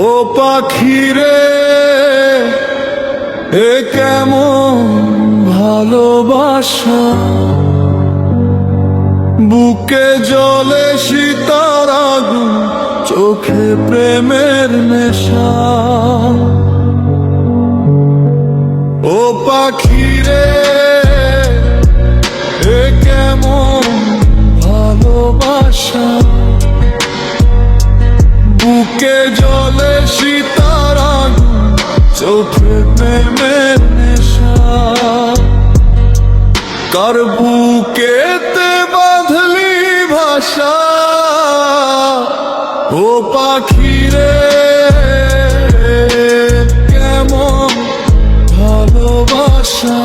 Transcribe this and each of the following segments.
ও পাখিরে এ কেমন ভালোবাসা, বুকে জ্বলে সীতার আগুন, চোখে প্রেমের নেশা। ও পাখিরে এ কেমন ভালোবাসা, বুকে জ্বলে সীতার আগুন, চোখে প্রেমের নেশা। কার বুকেতে বাঁধলি ভাষা, ও পাখিরে কেমন ভালোবাসা,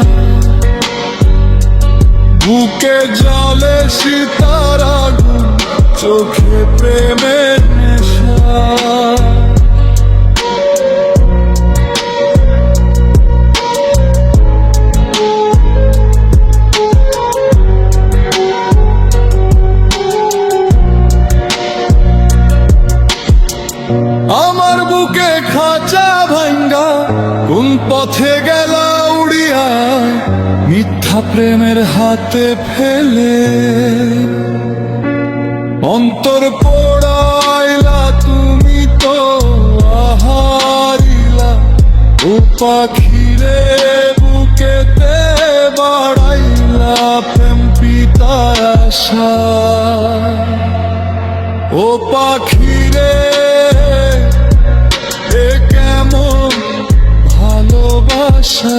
বুকে জ্বলে সীতার আগুন, চোখে প্রেমের নেশা। আমার বুকে খাঁচা ভাঙ্গা কোন পথে গেল উড়িয়া, মিথ্যা প্রেমের হাতে ফেলে অন্তর পোড়াইলা তুমি তো আহারিলা। ও পাখিরে বুকেতে বাড়াইলা প্রেম পিতার আশা। ও পাখিরে এ কেমন ভালোবাসা,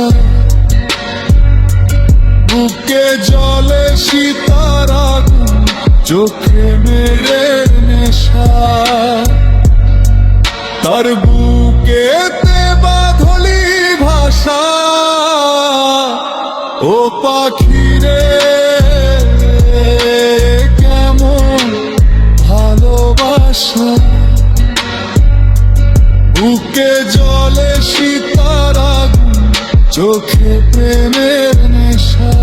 বুকে জ্বলে সীতার আগুন, চোখে মেরে নেশা। তার বুকেতে বাঁধলি ভাষা, ও পাখিরে কেমন ভালোবাসা, বুকে জ্বলে সীতার আগুন, চোখে প্রেমের নেশা।